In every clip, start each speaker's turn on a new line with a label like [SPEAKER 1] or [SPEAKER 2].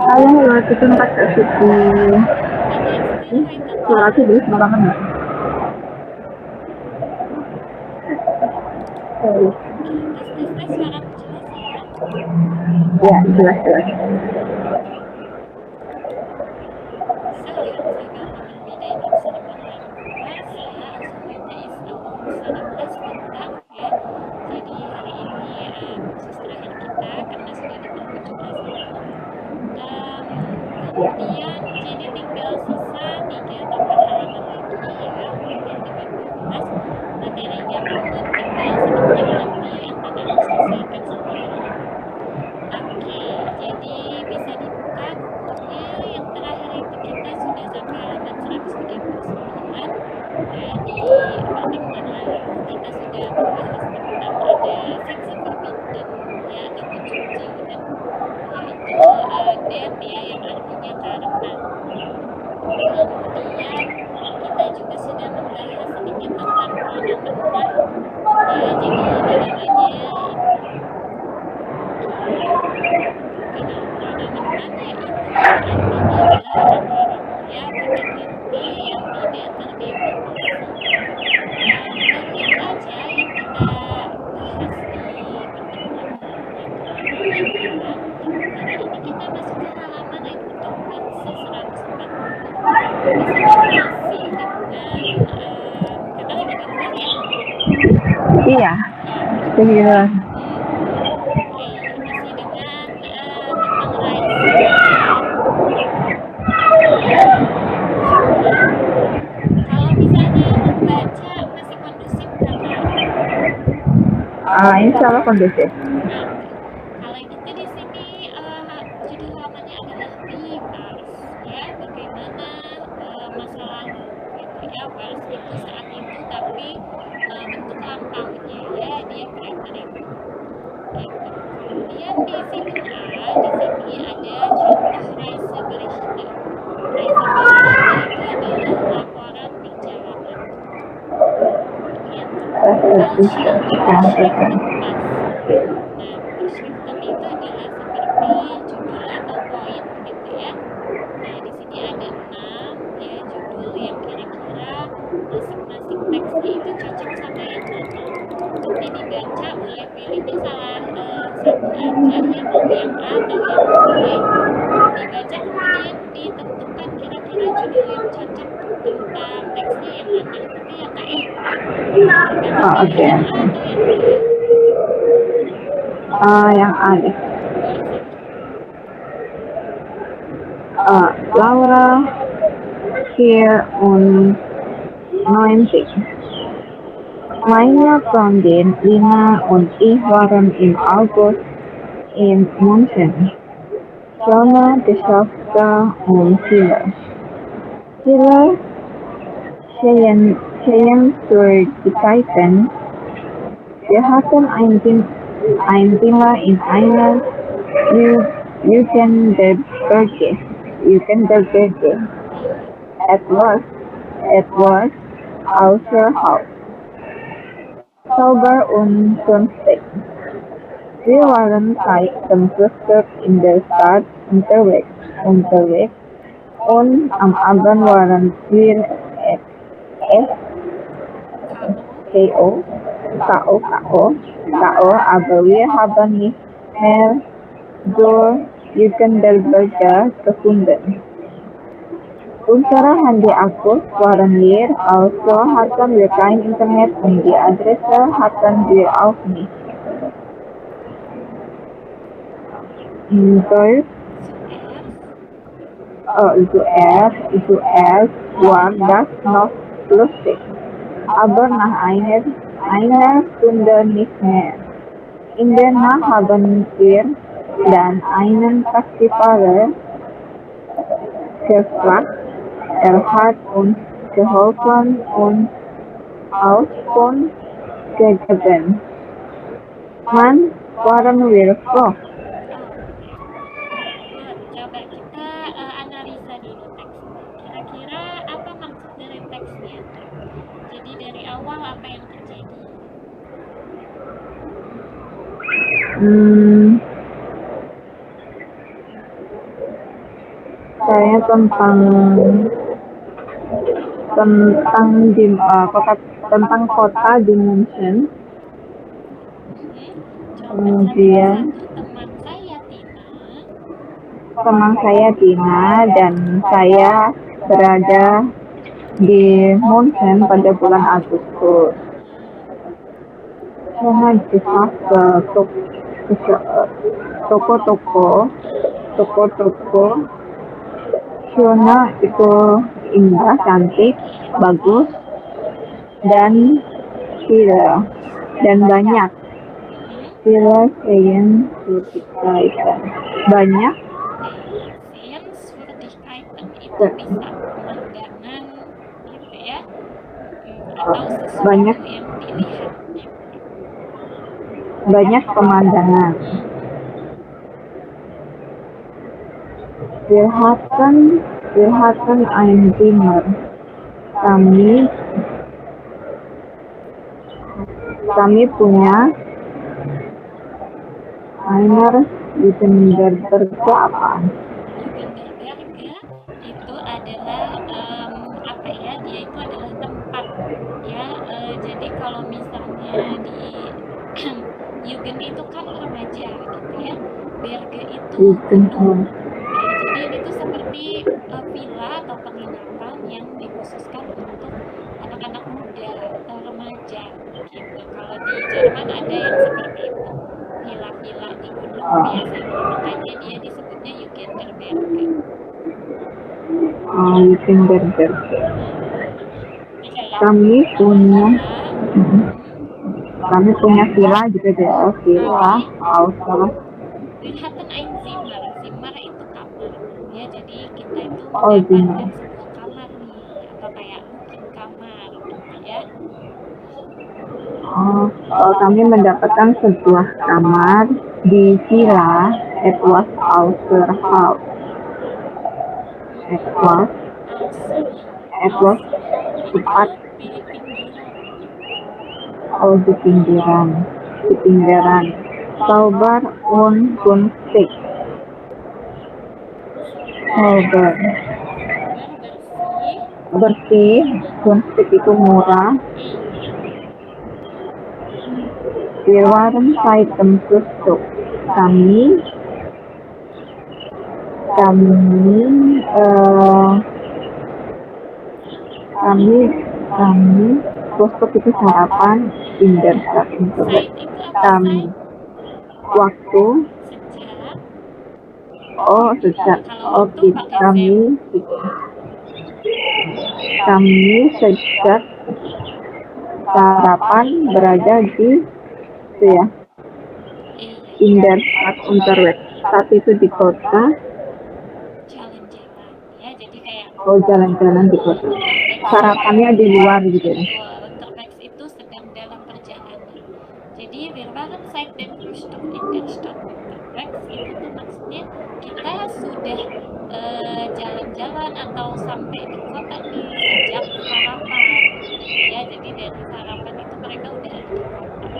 [SPEAKER 1] Saya lewat itu tempat ke situ. Suara aku jelas banget nggak? Ya, jelas jelas. Iya, begitu. Insya Allah kondusif. Oke. Yang aneh. Laura hier und 90. Meine Freundin Lina und ich waren im August in München. Schöne Geschichte und viele Sehenswürdigkeiten. Wir hatten ein Zimmer in einer Jugendherberge. Etwas außer Haus. Sauber und günstig. Wir waren seit dem Frühstück in der Stadt unterwegs und am Abend waren wir aber wir haben nicht mehr zur Jugendherberge gefunden. Unsere Handy-Akkus waren leer, also hatten wir kein Internet und die Adresse hatten wir auch nicht. Zuerst war das noch lustig, aber nach einer Stunde nicht mehr. In der Nacht haben wir dann einen Taxifahrer gefragt. Er hat uns geholfen und Auskunft gegeben. Dann waren wir froh.
[SPEAKER 2] Coba kita analisa dulu teksnya. Kira-kira apa maksud dari teksnya? Jadi dari awal apa yang terjadi?
[SPEAKER 1] Hmm, saya tentang kota, tentang kota dimension.
[SPEAKER 2] Coba
[SPEAKER 1] Kemudian
[SPEAKER 2] satu-satu.
[SPEAKER 1] teman saya Tina dan saya berada di Munchen pada bulan Agustus. Karena disas ke toko-toko Fiona itu indah, cantik, bagus, dan villa dan banyak villa Saint Furtigaiten. Banyak
[SPEAKER 2] Sehenswürdigkeiten itu bisa pemandangan gitu ya, atau sesuatu
[SPEAKER 1] banyak
[SPEAKER 2] yang dilihat gitu.
[SPEAKER 1] banyak pemandangan. Wir hatten ein Zimmer. Kami punya einer Wittenberger apaan?
[SPEAKER 2] Wittenberger itu adalah apa ya? Dia itu adalah tempat ya. Jadi kalau misalnya di Jugend itu kan remaja gitu ya. Berge itu gedung. Jadi itu seperti villa atau penginapan yang dikhususkan untuk anak-anak muda atau remaja gitu. Kalau di Jerman ada yang seperti itu, villa-villa di gunung biasanya, makanya dia disebutnya Jugenderberge.
[SPEAKER 1] Wittenberger. Kami punya villa juga deh, villa Ausser.
[SPEAKER 2] Wir hatten ein Zimmer. Zimmer itu kamar ya, jadi kita itu
[SPEAKER 1] Zimmer.
[SPEAKER 2] mendapatkan sebuah kamar nih, atau kayak booking kamar gitu ya.
[SPEAKER 1] Kami mendapatkan sebuah kamar di villa Etwas Ausser House. Etwas tepat di pinggiran. Sauber und günstig. Sauber, bersih, günstig itu murah. Wir waren seit dem Frühstück. Kami Frühstück itu sarapan in der Stadt. Kami waktu sejak kami sejak sarapan berada di itu ya, in der Stadt unterwegs. Saat itu di kota,
[SPEAKER 2] jalan-jalan ya, jadi kayak
[SPEAKER 1] jalan-jalan di kota, sarapannya di luar gitu ya.
[SPEAKER 2] Unterwegs itu sedang dalam perjalanan. Jadi wir waren seit dem Frühstück in der Stadt unterwegs, itu tuh maksudnya kita sudah jalan-jalan atau sampai di kota nih sejak sarapan ya. Jadi dari sarapan itu mereka udah ada di kota.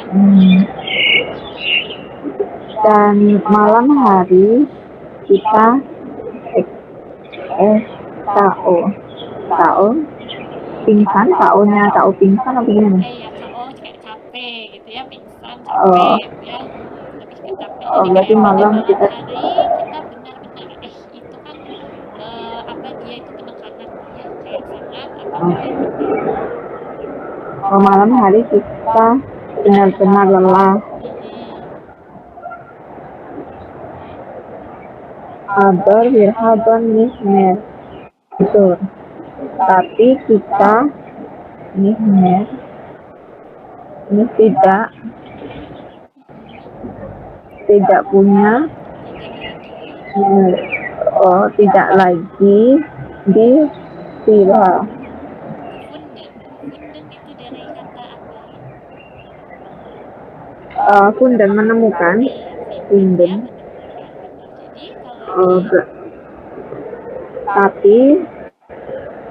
[SPEAKER 2] Kemudian
[SPEAKER 1] dan malam hari kita pingsan, KO pingsan apa gimana?
[SPEAKER 2] Ya KO kayak capek gitu ya, pingsan capek ya, lebih ke capek. Jadi
[SPEAKER 1] berarti malam kita
[SPEAKER 2] benar-benar itu kan apa, dia itu penekanan ya, kayak sangat apa
[SPEAKER 1] malam hari kita benar-benar lelah. Aber wir haben nicht mehr tidur. Tapi kita tidak punya tidak lagi di villa.
[SPEAKER 2] Itu dari kata apa?
[SPEAKER 1] Kunden menemukan. Kunden.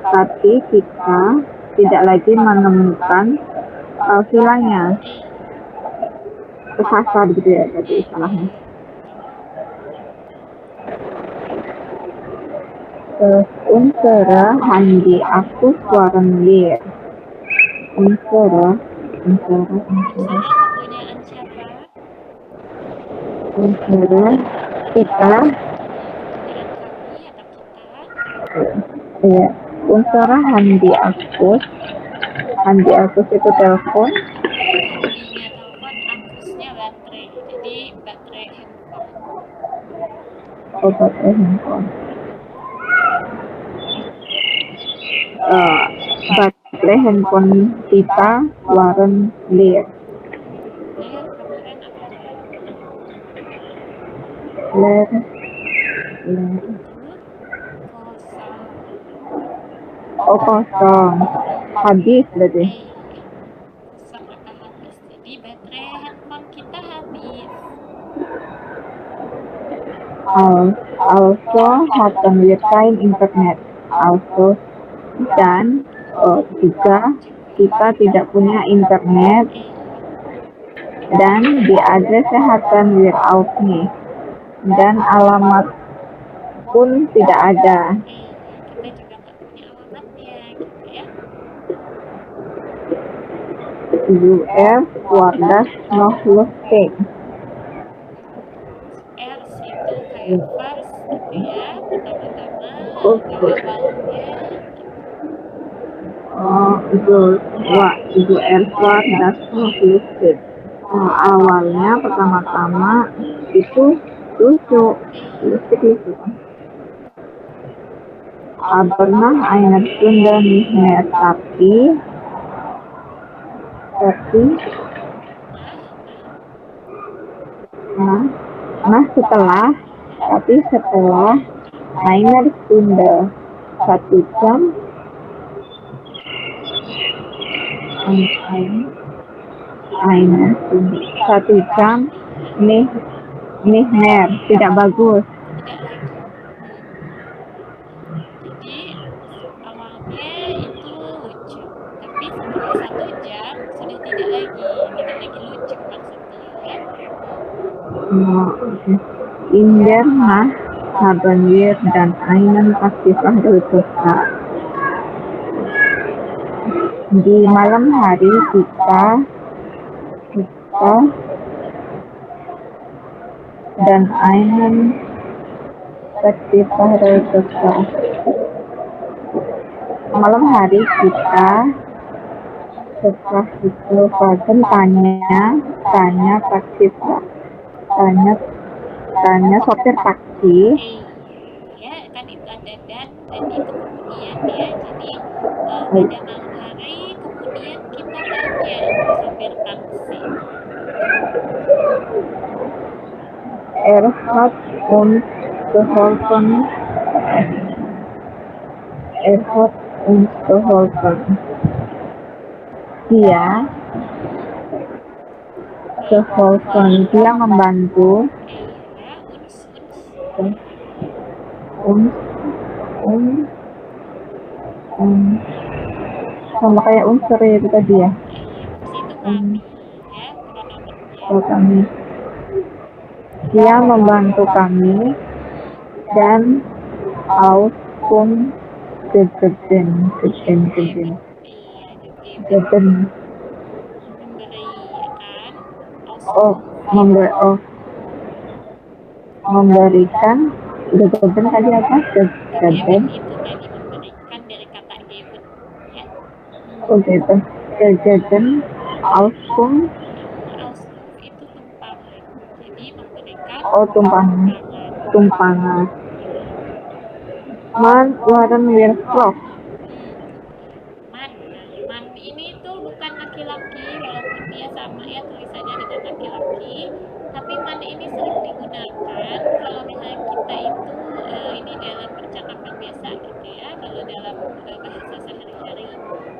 [SPEAKER 1] Tapi kita tidak lagi menemukan villanya. kesasar gitu ya jadi istilahnya. Terus unsere handi aku suaran lir. Unsere
[SPEAKER 2] Unsere kepunyaan siapa?
[SPEAKER 1] unsere kita
[SPEAKER 2] Kepunyaan kami atau kita?
[SPEAKER 1] ya unsere handi akus itu telepon.
[SPEAKER 2] Handinya telepon, akusnya baterai. Jadi baterai handphone.
[SPEAKER 1] Baterai handphone. Baterai handphone kita waren leer.
[SPEAKER 2] Lir kemarin apa?
[SPEAKER 1] Leer.
[SPEAKER 2] Kosong.
[SPEAKER 1] Oh kosong. Habis berarti.
[SPEAKER 2] Kosong atau habis. Jadi baterai handphone kita habis.
[SPEAKER 1] Also hatten wir kein Internet. Also dan juga kita tidak punya internet dan di adresse hatten wir auch nicht. Dan alamat pun tidak ada.
[SPEAKER 2] Kita juga nggak punya alamatnya gitu ya.
[SPEAKER 1] Zuerst war das noch lustig.
[SPEAKER 2] Ers itu kayak first gitu ya. Pertama-tama awalnya
[SPEAKER 1] Zuerst war das noch lustig. Awalnya pertama-tama itu lucu. Aber nach einer Stunde nicht mehr, tapi setelah einer Stunde 1 jam nicht mehr, tidak bagus.
[SPEAKER 2] Jadi awalnya itu lucu, tapi setelah 1 jam sudah tidak lagi lucu maksudnya.
[SPEAKER 1] In der Nacht haben wir dann einen Taxifahrer gefragt. Di malam hari kita dan einen Taxifahrer gefragt. Malam hari kita setelah itu Fagen tanya sopir taksi.
[SPEAKER 2] Ya kan itu ada dan itu kemudian ya. Jadi pada malam hari kemudian kita tanya sopir taksi.
[SPEAKER 1] Hat uns geholfen. Dia membantu. Sama kayak unsur itu tadi ya. Kami. Dia membantu kami dan Auskunft gegeben. Memberikan gegeben tadi apa? Gegeben.
[SPEAKER 2] Memberikan dari kata geben ya.
[SPEAKER 1] Gegeben. Gegeben Auskunft.
[SPEAKER 2] Auskunft itu tumpangan. Jadi memberikan
[SPEAKER 1] tumpangan. Man waren wir froh.
[SPEAKER 2] Man ini tuh bukan laki-laki, walaupun dia sama ya tulisannya dengan laki-laki, tapi man ini sering digunakan kalau misalnya kita itu ini dalam percakapan biasa gitu ya. Kalau dalam bahasa sehari-hari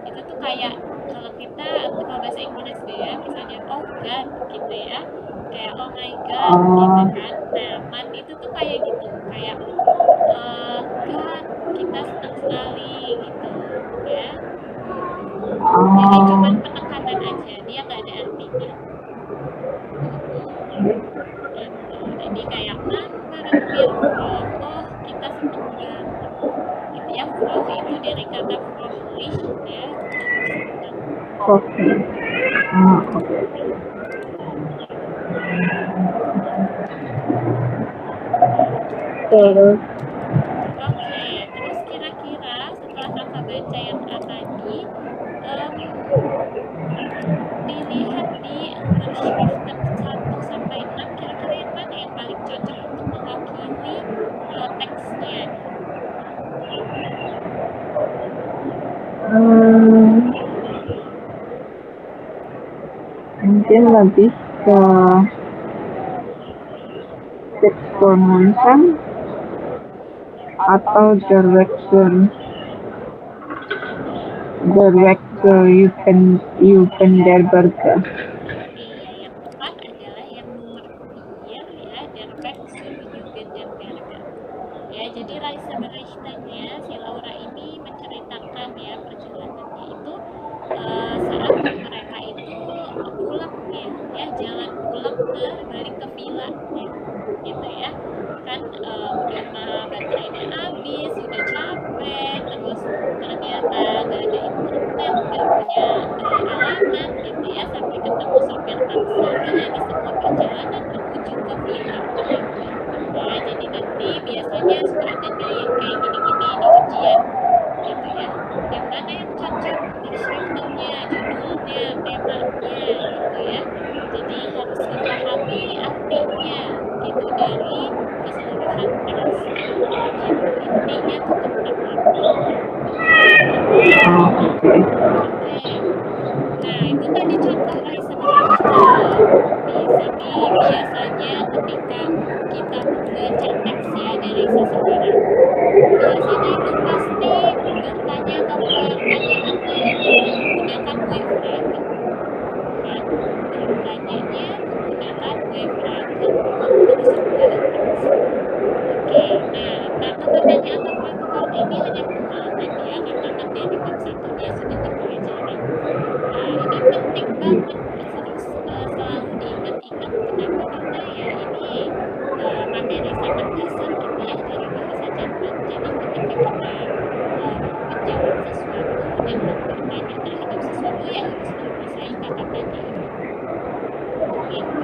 [SPEAKER 2] itu tuh kayak kalau kita kalau bahasa Inggris ya misalnya oh god gitu ya, kayak oh my god gitu kan. Nah man itu tuh kayak gitu, kayak god kita senang sekali gitu ya. Jadi cuma penekanan aja, dia nggak ada artinya. Jadi kayak mampir from, oh kita seneng banget gitu ya. From itu dari kata frolish ya, senang.
[SPEAKER 1] Oke. Oke. Terus
[SPEAKER 2] Oke, terus kira-kira setelah kakak baca yang A tadi, dilihat di Schriften 1 sampai 6, kira-kira yang mana yang paling cocok untuk mewakili teksnya?
[SPEAKER 1] mungkin lebih ke text formation atau direction you can der Berge.
[SPEAKER 2] Iya, yang tepat adalah yang nomor 4 ya, Der Weg zur Jugendenberge. Ya, jadi Reiseberichtnya si Laura ini menceritakan ya perjalanannya itu saat mereka itu pulang ya, jalan pulang balik ke villa ya, gitu ya. Kan udah baterainya habis, udah capek, terus ternyata gak ada internet, gak punya alamat gitu ya, sampai ketemu sopir taksi. Jadi semua perjalanan menuju ke villa. Nah, jadi nanti biasanya suka ada di kayak gini-gini di ujian gitu ya. Yang mana yang cocok di Schriftennya, judulnya, temanya gitu ya. Jadi harus dipahami artinya gitu dari keseluruhan teks. Gitu. Intinya tuh tentang apa?
[SPEAKER 1] Oke.
[SPEAKER 2] Nah, itu tadi contoh Reiseberichten. Di sini biasanya ketika kita membaca teks ya dari seseorang, biasanya itu pasti bertanya atau pertanyaannya itu menggunakan wefragen. Kan? Bertanyanya menggunakan wefragen untuk sebuah teks. Oke, nah karena pertanyaan atau fragen ini hanya pengalaman ya, karena kan dari bab 1 dia sudah berpelajaran. Nah, ini penting banget harus selalu diingat-ingat. Kenapa? Karena ya ini materi sangat dasar gitu ya dari bahasa Jerman. Jadi ketika kita menjawab sesuatu dan bertanya terhadap sesuatu ya harus menguasai kata-kata ini. Gitu.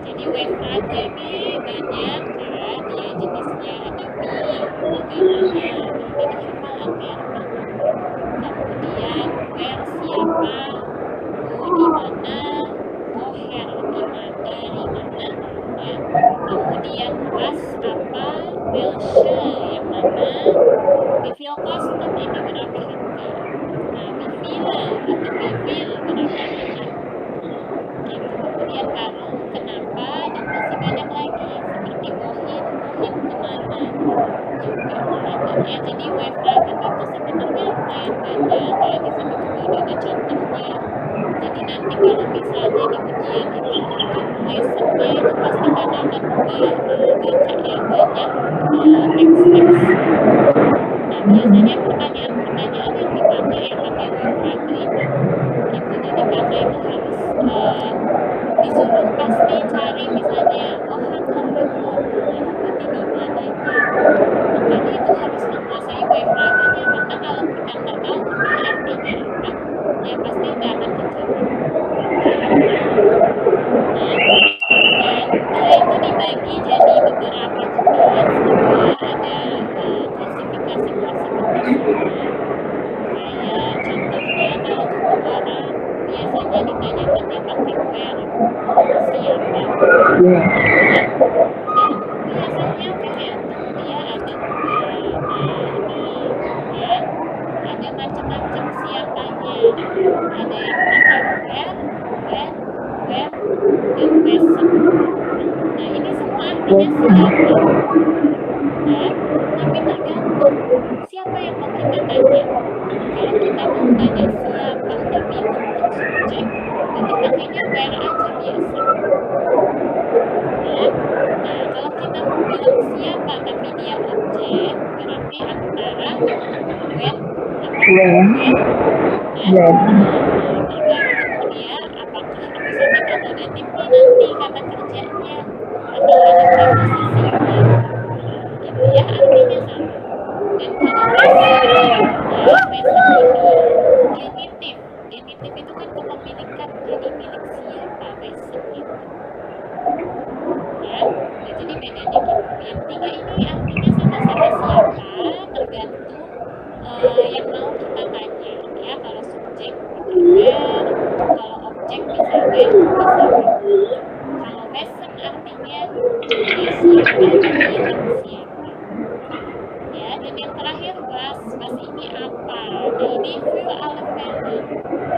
[SPEAKER 2] Jadi wefrage ini banyak ya, dia jenisnya ada bagaimana, ini dihafal ya. Kemudian where siapa, di mana, woher di mana ya. Kemudian was apa, welche yang mana, wie viel kosten ini berapa harga. Nah, wie viele atau wie viel berapa banyak. Gitu. Kemudian kalau, kenapa, dan masih banyak lagi seperti wohin kemana juga ada ya. Jadi wefragen itu sebenarnya lumayan banyak kayak di sini juga udah ada contohnya. Jadi nanti kalau misalnya di ujian itu untuk lessennya itu pasti kan akan baca ya banyak teks-teks. Nah, biasanya pertanyaan-pertanyaan yang dipakai yang pakai wefragen ini gitu. Jadi kakak itu harus disuruh pasti cari misalnya hanglar berarti di mananya. Makanya itu harus menguasai wefragennya, karena kalau kita nggak tahu artinya apa ya pasti nggak akan kejawab. Dan dia itu dibagi jadi beberapa jenis gitu ya, ada klasifikasi-klasifikasinya. Kayak contohnya kalau untuk orang biasanya ditanyakannya pakai where, siapa. Dan biasanya where itu dia ada ini ya, ada macam-macam siapanya. Ada yang pakai where, when, where, dan wesen. Nah, ini semua artinya siapa ya, tapi tergantung siapa yang mau kita tanya. Kalau kita mau tanya siapa tapi untuk subjek, berarti pakainya where aja biasa ya. Nah, kalau kita mau bilang siapa tapi dia objek, berarti antara when atau when ya. Tergantung dia apakah akusatif atau datif kalau Wesen, ya Wesen ini genitif. Genitif itu kan kepemilikan, jadi milik siapa Wesen itu. Ya, nah, jadi bedanya gitu. Yang tiga ini artinya sama-sama siapa, tergantung yang mau kita tanya. Ya, kalau subjek where, kalau objek misalkan bisa kamu. Kalau Wesen artinya dia siapa atau milik siapa. Ya, dan yang terakhir was ini apa? Nah, ini full equivalent.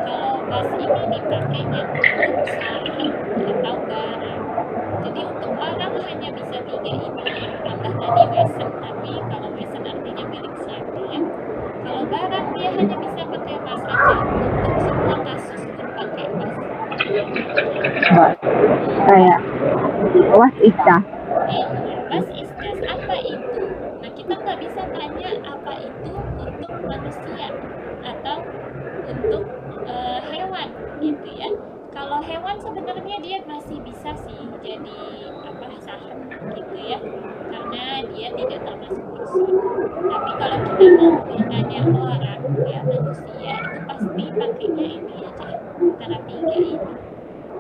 [SPEAKER 2] Kalau was ini dipakainya untuk saat atau barang. Jadi untuk orang hanya bisa tiga ini, tambah tadi Wesen, tapi kalau Wesen artinya milik siapa ya. Kalau barang dia hanya bisa pakai was aja. Untuk semua kasus pun pakai was.
[SPEAKER 1] Kayak what is that?
[SPEAKER 2] Was is that? Apa itu? Nah, kita nggak bisa tanya apa itu untuk manusia atau untuk hewan gitu ya. Kalau hewan sebenarnya dia masih bisa sih jadi saham gitu ya, karena dia tidak termasuk person. Tapi kalau kita mau bertanya orang ya manusia, itu pasti pakainya ini aja, antara tiga ini.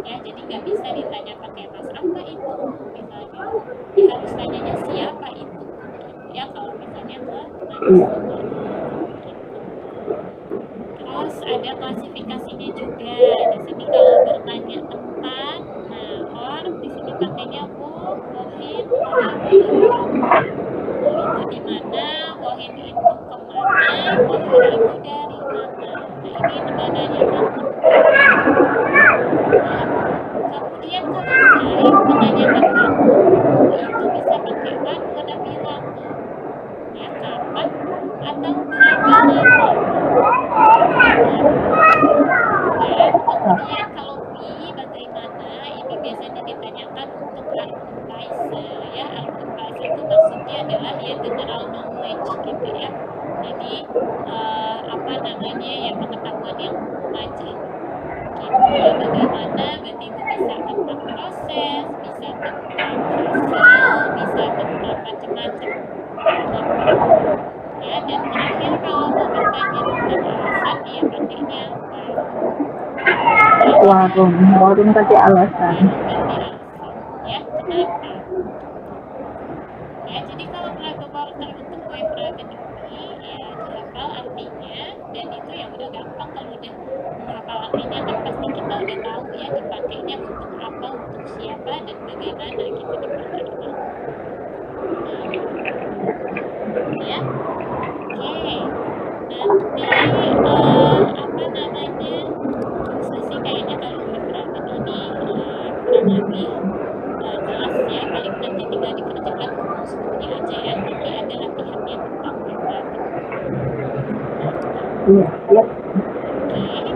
[SPEAKER 2] Ya, jadi nggak bisa ditanya pakai mas apa itu misalnya, ya harus tanyanya siapa itu gitu ya, kalau misalnya ke manusia gitu. Terus ada klasifikasinya juga di sini. Kalau bertanya tempat, nah or di sini pakainya wohin, itu di mana, wohin itu kemana, wohin itu dari mana. Nah ini negaranya kan. Kemudian kalau saya menanyakan waktu, itu bisa pakai waktu, ada bilang ya kapan atau berapa lama. Ya, kemudian kalau we bagaimana, ini biasanya ditanyakan untuk Arbeitsweise ya. Arbeitsweise itu maksudnya adalah ya general knowledge gitu ya. Jadi ya pengetahuan yang umum aja gitu ya. Bagaimana berarti itu bisa tentang proses, bisa tentang hasil, bisa tentang macam-macam ya. Dan terakhir kalau mau bertanya tentang alasan ya pakainya
[SPEAKER 1] warung pakai alasan
[SPEAKER 2] ya, kenapa ya. Jadi kalau Frage Porter untuk kue Frage ini ya dihafal artinya, dan itu ya udah gampang. Kalau udah menghafal artinya kan pasti kita udah tahu ya dipakainya untuk apa, untuk siapa, dan bagaimana gitu dipakainya ya. Oke, nanti susah sih kayaknya kalau Frage ini kurang lebih jelas ya. Paling nanti tinggal dikerjakan rumus-rumusnya aja ya. Nanti ada latihannya tentang Frage.
[SPEAKER 1] Oke,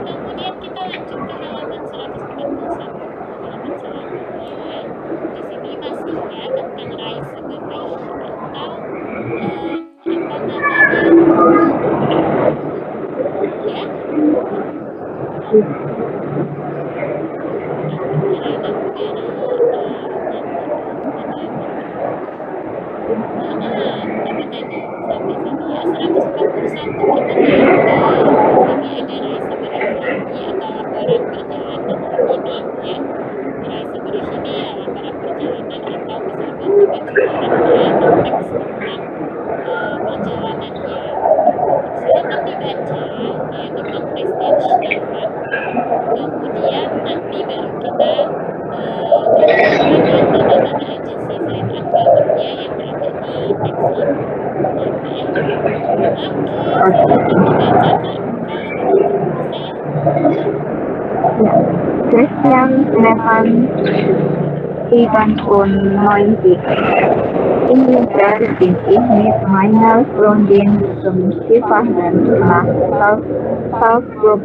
[SPEAKER 2] kemudian kita lanjut ke halaman 141. Halaman selanjutnya di sini masih ya tentang Reisebericht atau ya kemudian nanti baru kita mana aja sih selain anggapannya yang ada di teks ini ya. Oke, dibacakan kalau
[SPEAKER 1] Christian Stefan 97. In der bin ich mit meiner Freundin zum Skifahren nach Salzburg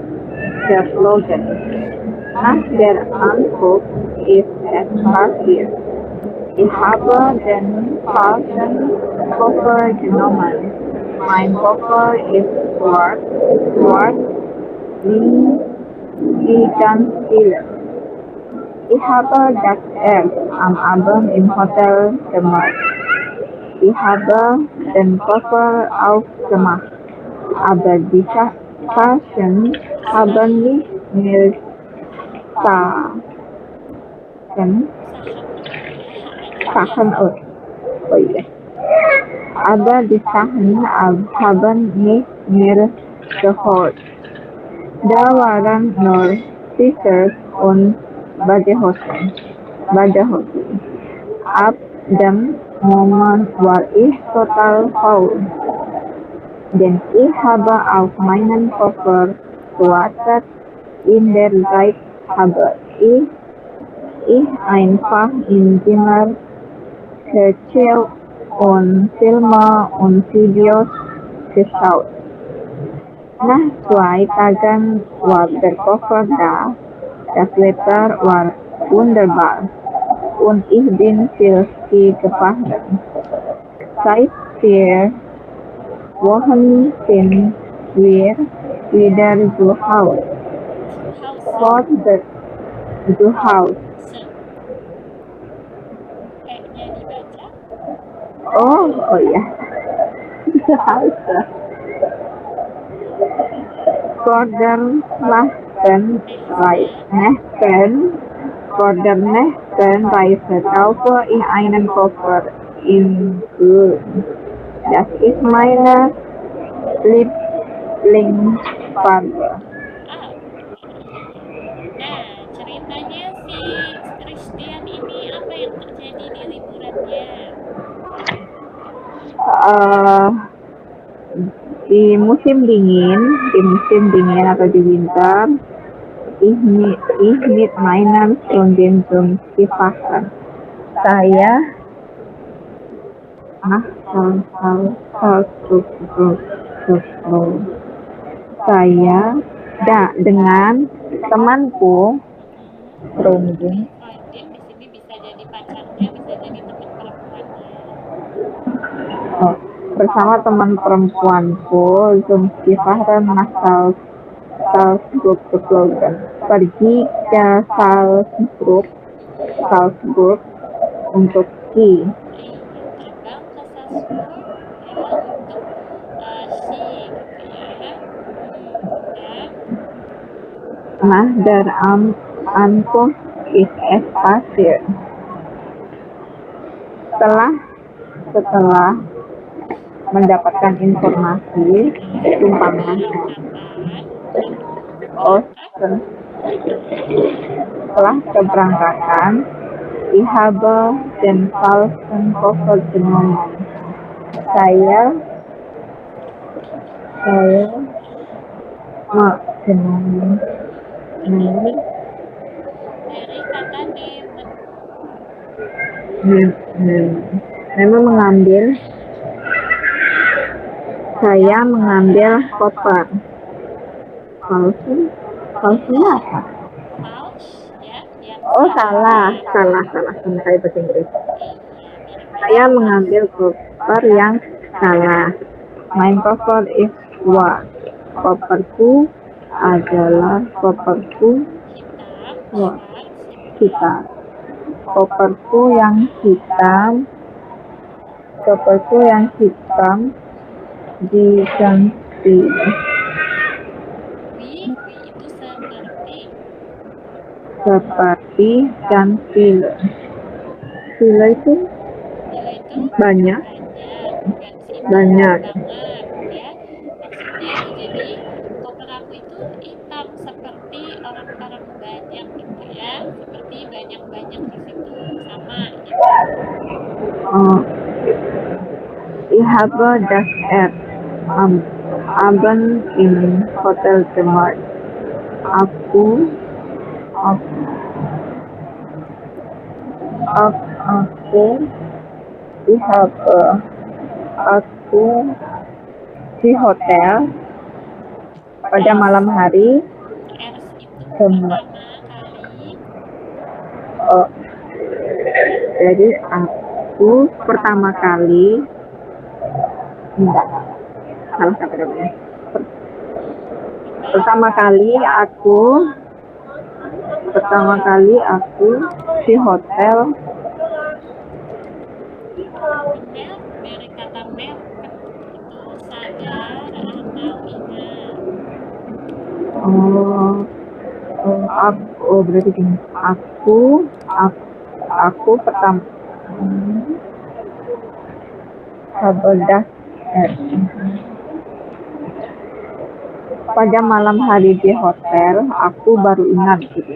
[SPEAKER 1] geflogen. Nach der Ankunft ist es passiert. Ich habe den falschen Koffer genommen. Mein Koffer ist schwarz wie die ganz viele. Ich habe das erst am Abend im Hotel gemacht. Ich habe den Koffer aufgemacht, aber die Taschen haben nicht mehr Sachen.
[SPEAKER 2] Saham ya,
[SPEAKER 1] Sachen, oh iya. Aber die Sachen haben nicht mehr gehört. Da waren nur T-Shirts und Badehosen. Ab dem Moment war ich total faul, denn ich habe auf meinen Koffer gewartet. In der Zeit habe ich einfach im Zimmer gechillt und Filme und Videos geschaut. Nach 2 Tagen war der Koffer da. Das Wetter war wunderbar und ich bin viel Ski gefahren. Seit 4 Wochen sind wir wieder zu Hause.
[SPEAKER 2] House
[SPEAKER 1] Zu Hause.
[SPEAKER 2] kayaknya dibaca.
[SPEAKER 1] Oh iya. Zu Hause. Vor der nächsten Reise kaufe ich einen Koffer in Grün. Das ist meine Lieblingsfarbe.
[SPEAKER 2] Nah, ceritanya si Christian ini apa yang terjadi di liburannya?
[SPEAKER 1] Eh, di musim dingin atau di winter, ich mit meinen Freunden zum Skifahren. Saya dengan temanku Freunden
[SPEAKER 2] Freunden di sini bisa jadi pacarnya, bisa jadi teman perempuannya.
[SPEAKER 1] bersama teman perempuanku zum Skifahren nach Salzburg geflogen. Pergi ke Salzburg untuk ski.
[SPEAKER 2] Terbang ke Salzburg ya untuk ski gitu ya.
[SPEAKER 1] Nah, der Ankunft ist es passiert. Setelah mendapatkan informasi tumpangan setelah keberangkatan, ich habe den falschen Koffer genommen. Saya
[SPEAKER 2] dari kata
[SPEAKER 1] nemen. Saya mengambil koper. Palsunya apa?
[SPEAKER 2] Paus ya, yang
[SPEAKER 1] Oh, salah kayak bahasa Inggris. Saya mengambil koper yang salah. Mein Koffer ist schwarz. Koperku adalah koperku hitam. Koperku yang hitam diganti.
[SPEAKER 2] itu
[SPEAKER 1] Seperti dan file. File itu banyak
[SPEAKER 2] banget ya. Maksudnya jadi koper aku itu hitam seperti orang-orang banyak gitu ya, seperti banyak di situ sama gitu.
[SPEAKER 1] Ich habe das Abend im Hotel gemacht. Aku di hotel pada malam hari. Jadi aku pertama kali di hotel Oh, berarti gini. Aku pertama Haberdas pada malam hari di hotel, aku baru ingat gitu.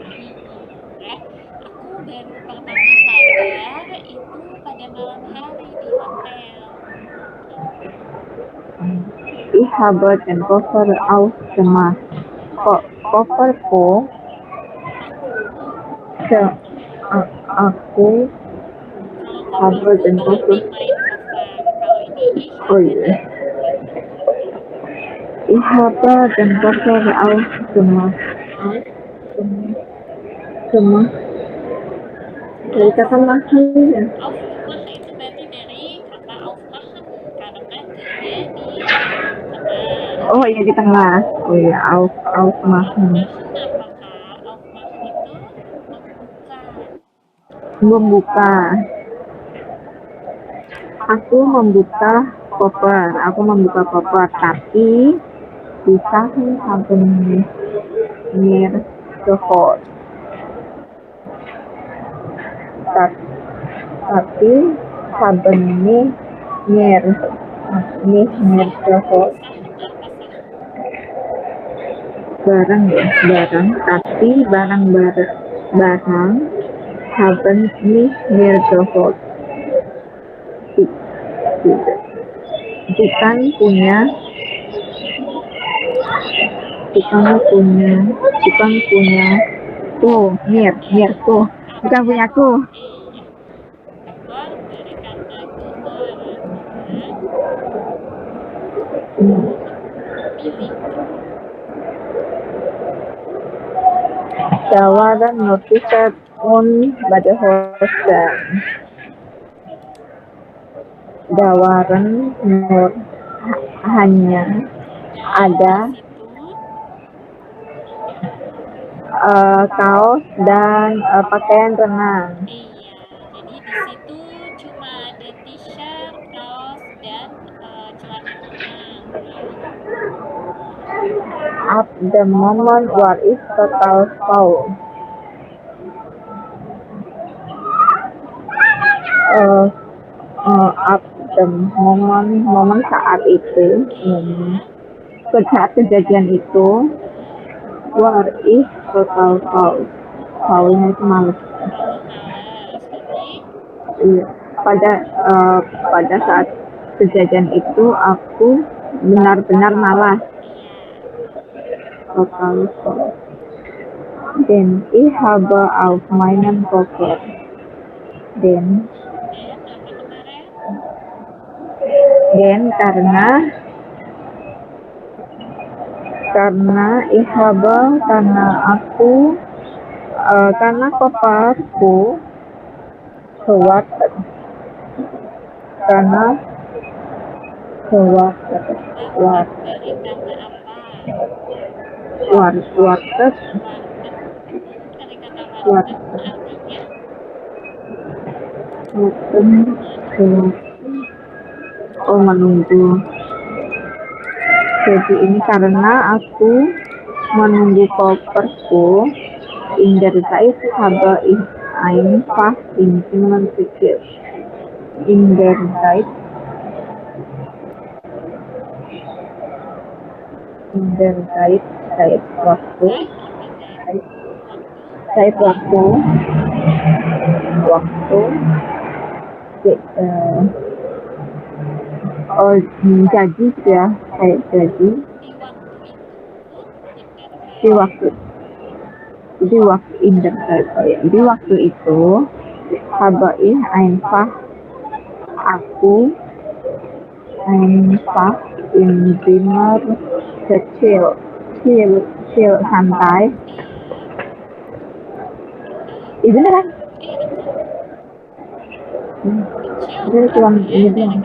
[SPEAKER 2] Aku baru pertama sadar itu pada malam hari di hotel.
[SPEAKER 1] Ich habe den Koffer aufgemacht. Kofferku aku
[SPEAKER 2] Kalau
[SPEAKER 1] habe den
[SPEAKER 2] berarti
[SPEAKER 1] Koffer.
[SPEAKER 2] main cover. Kalau ini
[SPEAKER 1] Oh iya. Ich habe den Koffer aufgemacht. Aufgemacht. Dari kata masih ya.
[SPEAKER 2] aufgemacht itu berarti dari kata aufmachen karena dia di tengah.
[SPEAKER 1] Oh iya di tengah. Oh iya aufmachen.
[SPEAKER 2] Aufmachen apa kak? Aufmachen itu membuka.
[SPEAKER 1] Membuka. Aku membuka koper, tapi die Sachen haben mir sofort. Tapi haben mir nicht mehr sofort. Barang tapi barang haben nicht mehr sofort. Bukan punya tuh mir tuh bukan punya aku.
[SPEAKER 2] Dari kata gehör milik.
[SPEAKER 1] Tawaran notified on pada hotel. Tawaran hanya ada kaos dan pakaian renang.
[SPEAKER 2] Iya, jadi di situ cuma ada t-shirt, kaos dan celana renang.
[SPEAKER 1] At the moment war is total foul. At the moment saat itu, saat kejadian itu, war is total foul. Foulnya itu males. Iya. Pada saat kejadian itu aku benar-benar malas. Total foul. Denn ich habe auf meinen Koffer. Den karena ich habe karena koperku kewartet. Oh, menunggu. Jadi ini karena aku menunggu koperku. In der Zeit habe ich einfach in Zimmer gekehrt. In der Zeit waktu jadi ya kayak jadi di waktu itu habe ich einfach aku in Zimmer kecil santai. Itu beneran. Itu cuma ini doang.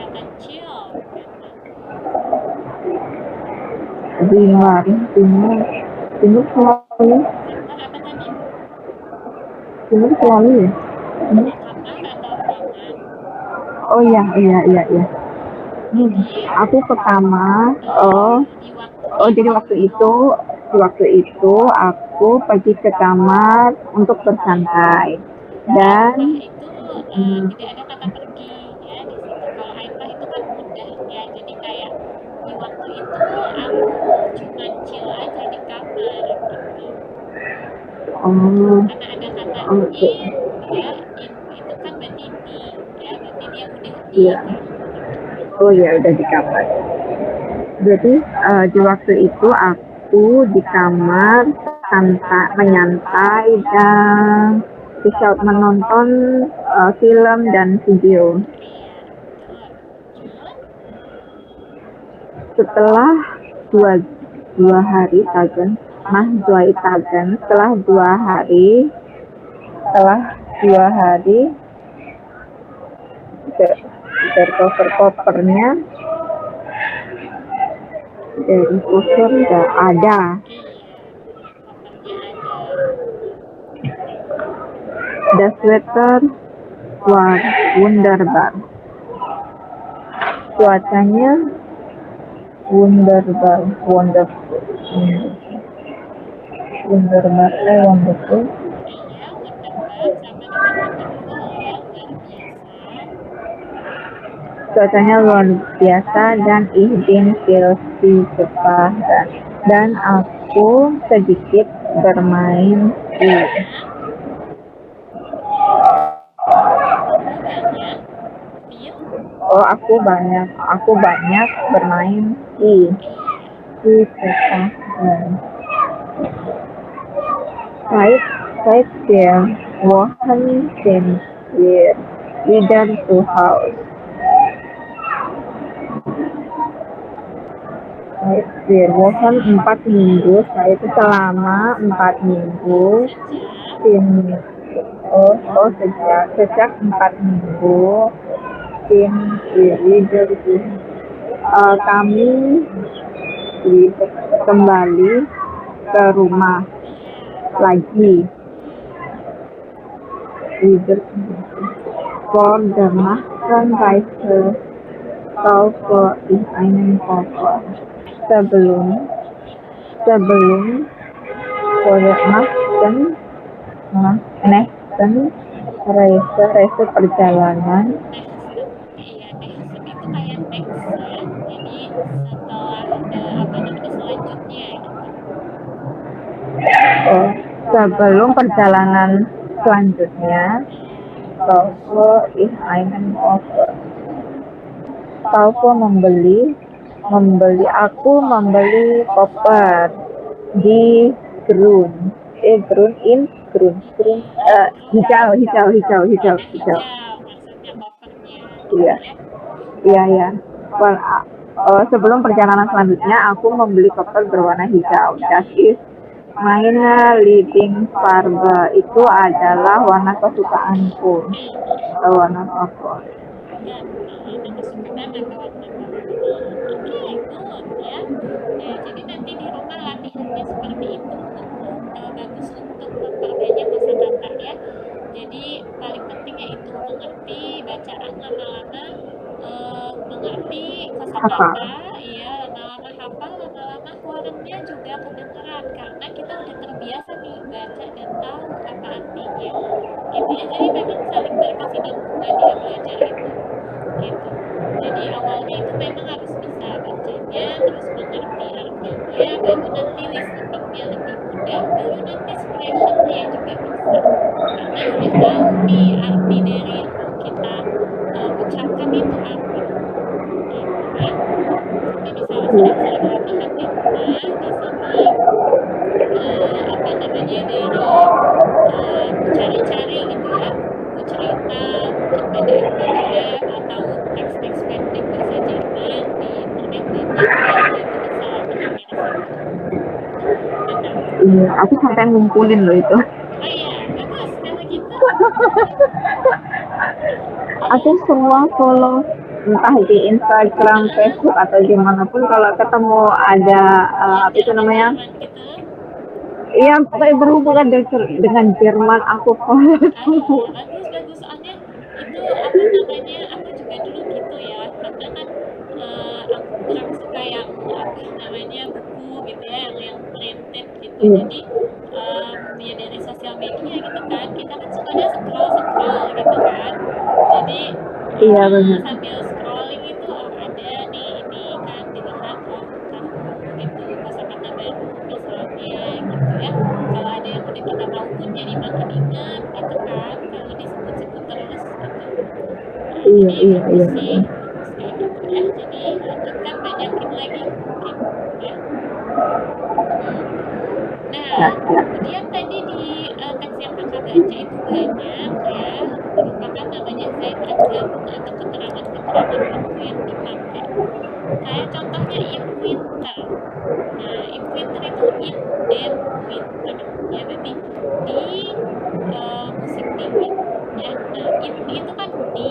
[SPEAKER 1] Zimmer selalu ya. Oh iya. Aku pertama Oh, jadi waktu itu aku pergi ke kamar untuk bersantai. Dan
[SPEAKER 2] Aifah itu
[SPEAKER 1] mm,
[SPEAKER 2] tidak ada kata pergi ya di situ. Kalau Aifah itu kan udah ya, jadi kayak di waktu itu aku cuman chill aja di kamar gitu.
[SPEAKER 1] oh,
[SPEAKER 2] Karena ada kata
[SPEAKER 1] oke.
[SPEAKER 2] ya, in itu kan berarti di, ya berarti dia udah di
[SPEAKER 1] Iya.
[SPEAKER 2] kan gitu.
[SPEAKER 1] Oh ya, udah di kamar. Jadi di waktu itu aku di kamar menyantai dan bisa menonton film dan video.
[SPEAKER 2] Iya, betul. Lanjut.
[SPEAKER 1] Setelah dua dua hari tagen, setelah 2 hari, kopernya dari kusur udah ada.
[SPEAKER 2] Iya, kopernya ada.
[SPEAKER 1] The sweater war wunderbar. Cuacanya wunderbar, wonderful. Wunderbar, wonderful.
[SPEAKER 2] Iya, wonderbar sama dengan wonderful ya, luar biasa.
[SPEAKER 1] Cuacanya luar biasa dan ich bin viel Jepang dan aku sedikit bermain ski.
[SPEAKER 2] Aku banyak feel.
[SPEAKER 1] Oh, aku banyak bermain ski.
[SPEAKER 2] Iya.
[SPEAKER 1] Ski Jepang. Seit Wochen sind wir wieder zu Hause. Wochen 4 minggu, selama 4 minggu. Sejak 4 minggu kami kembali ke rumah lagi. For the Nachtenreise kaufe ich einen Koffer. Sebelum for the Reise perjalanan.
[SPEAKER 2] Iya, next itu kayak next ya. Jadi setelah selanjutnya gitu.
[SPEAKER 1] Oh, sebelum perjalanan selanjutnya, kaufe ich einen Koffer. Aku membeli koper di Grun. Hijau.
[SPEAKER 2] Warna hijau maksudnya covernya gitu
[SPEAKER 1] Iya,
[SPEAKER 2] ya.
[SPEAKER 1] iya. Sebelum perjalanan selanjutnya, aku membeli koper berwarna hijau. Das ist meine Lieblingsfarbe. Itu adalah warna kesukaanku. Warna favorit.
[SPEAKER 2] Dan warna kesukaan atau warna favorit. Oke, good ya. Ya, jadi nanti di rumah latihannya seperti itu untuk bagus untuk memperbanyak kosakata ya. Jadi paling penting yaitu mengerti bacaan lama-lama, mengerti kosakata, ya lama-lama hafal, lama-lama keluarannya juga kedengeran karena kita udah terbiasa nih baca dan tahu apa artinya. Gitu ya. Jadi memang saling berkesinambungan ya belajar itu. Gitu. Jadi awalnya itu memang harus bisa bacanya, terus mengerti artinya, baru nanti listeningnya lebih mudah, baru nanti expressionnya juga bisa. Karena udah tahu nih arti dari yang mau kita ucapkan itu apa. Gitu ya. Jadi bisa sering-sering latihan di rumah, di sini apa namanya dari cari-cari gitu ya, buku cerita, mungkin PDF atau teks-teks pendek bahasa Jerman di internet banyak ya, itu bisa latihannya di situ. Benar.
[SPEAKER 1] Iya, aku sampai ngumpulin loh itu.
[SPEAKER 2] Oh iya, bagus kalau gitu.
[SPEAKER 1] Aku semua follow entah di Instagram, Facebook atau dimanapun kalau ketemu ada apa itu namanya,
[SPEAKER 2] Jerman gitu.
[SPEAKER 1] iya pokoknya berhubungan dengan Jerman aku follow.
[SPEAKER 2] Bagus soalnya itu apa namanya, aku juga dulu gitu ya, karena kan aku kurang suka yang apa namanya namanya buku gitu ya, yang printed gitu.
[SPEAKER 1] Iya.
[SPEAKER 2] Jadi ya dari sosial media gitu kan, kita kan sukanya scroll gitu kan. Jadi
[SPEAKER 1] Iya benar.
[SPEAKER 2] sambil scrolling itu ada nih ini kan dilihat kamu gitu kosakata baru misalnya gitu ya. Kalau ada yang udah kita tahu pun jadi makin ingat gitu kan kalau disebut-sebut terus gitu.
[SPEAKER 1] Iya
[SPEAKER 2] Jadi
[SPEAKER 1] iya
[SPEAKER 2] bagus
[SPEAKER 1] iya.
[SPEAKER 2] sih, bagus kayak gitu ya. Jadi lanjutkan banyakin lagi mungkin ya. Nah,
[SPEAKER 1] Ya, ya.
[SPEAKER 2] kemudian tadi di teks yang kakak baca itu banyak ya, merupakan namanya Zaid Gabung atau keterangan-keterangan waktu yang dipakai. Kayak contohnya in winter. Nah, in winter itu in then winter. Ya, berarti di musim dingin. Ya, nah in itu kan di.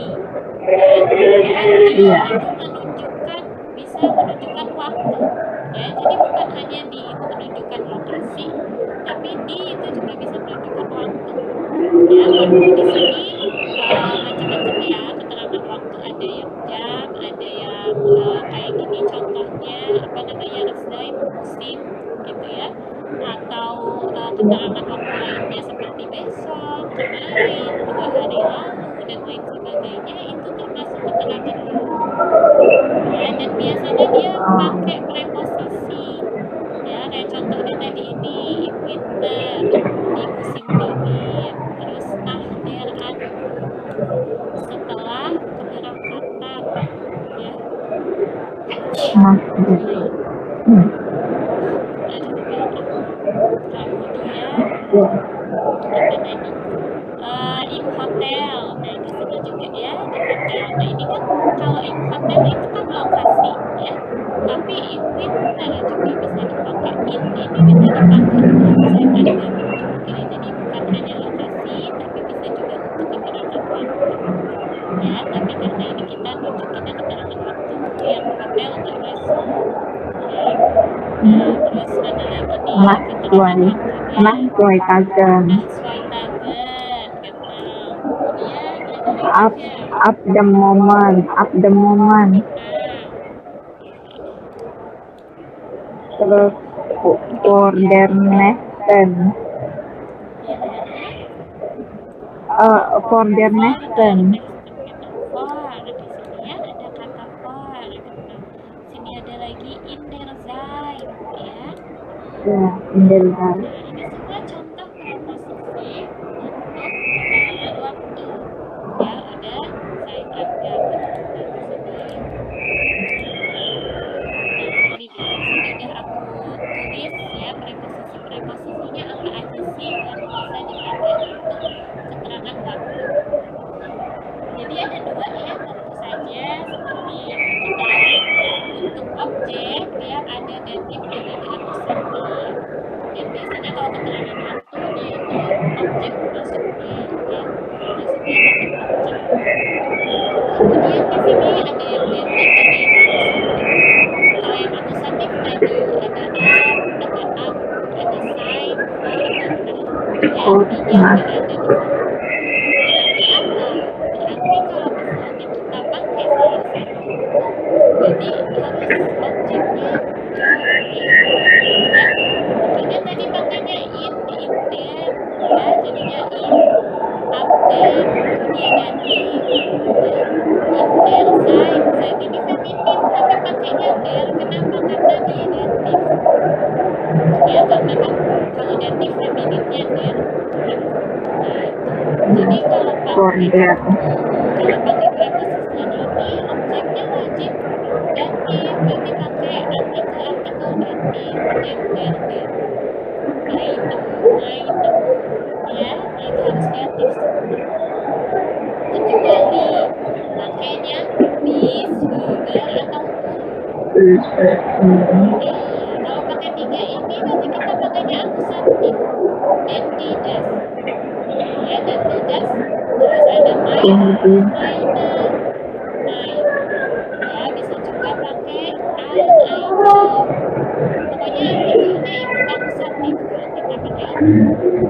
[SPEAKER 2] Ya, maka di
[SPEAKER 1] Iya.
[SPEAKER 2] itu bisa menunjukkan waktu. Ya, jadi bukan hanya di itu menunjukkan lokasi, tapi di itu juga bisa menunjukkan waktu. Ya, waktu di sini macam-macam ya keterangan waktu, ada yang jam, ada yang kayak gini contohnya apa namanya resdaim musim gitu ya, atau keterangan waktu lainnya seperti besok, kemarin, 2 hari lalu dan lain sebagainya itu termasuk keterangan waktu. Ya, dan biasanya dia pakai preposisi ya, kayak contohnya tadi ini in winter di musim dingin, terus tahdir anu setelah keberangkatan ya.
[SPEAKER 1] Nah, hmm.
[SPEAKER 2] Ada sekarang kemudian
[SPEAKER 1] Ya.
[SPEAKER 2] apa tadi in hotel. Nah di sini juga ya di hotel. Nah ini kan kalau in hotel itu kan lokasi ya, tapi in winter juga bisa dipakai. In ini bisa dipakai untuk saya juga. Jadi bukan hanya lokasi tapi bisa juga untuk keterangan waktu ya. Tapi karena ini kita nunjukinnya keterangan waktu yang hotel atau resort ya. Nah terus mana lagi nih
[SPEAKER 1] Nah,
[SPEAKER 2] keterangan
[SPEAKER 1] suai.
[SPEAKER 2] waktunya?
[SPEAKER 1] Nah, suai kagam.
[SPEAKER 2] Switagen gitu. Kemudian ada
[SPEAKER 1] Up,
[SPEAKER 2] lagi
[SPEAKER 1] up the moment, up the moment. Terus for their nation. For their nation.
[SPEAKER 2] For di sini ya ada kata for gitu. Sini ada lagi in their Zeit ya.
[SPEAKER 1] Ya, in their
[SPEAKER 2] Nah ini semua contoh preposisi untuk keterangan waktu ya. Udah saya anggap di sini. Nah ini dia, di sini udah aku tulis ya preposisinya apa aja sih yang bisa dipakai untuk keterangan waktu. Jadi ada 2 ya, tentu saja seperti yang kita tahu untuk objek ya ada datif dan ada akusatif. Dan biasanya kalau keterangan waktu dia itu objek masuknya ya, masuknya pakai objek. Kemudian di sini ada yang datif, ada yang akusatif. Kalau yang akusatif tadi ada am, ada sign, for, dan nah. Ya, artinya nggak ada di sini. Berarti apa? Berarti kalau misalnya kita pakai salah satu itu, berarti harus objeknya datif ya. Makanya tadi pakainya in di inten ya, jadinya in up there dia datif ya. In there Zeit ini feminin tapi pakainya there. Kenapa? Karena dia datif ya, karena kan kalau datif femininnya there ya. Nah itu jadi kalau pakai preposisi ini objeknya wajib datif, berarti pakai artikel datif der item ya. Nah itu harus datif semua kecuali pakainya bis, Uber atau kalau pakai 3 ini nanti kita pakainya akusatif dan didas ya, dan didas terus ada main ya, bisa juga pakai pokoknya artikelnya itu akusatif kalau kita pakai ini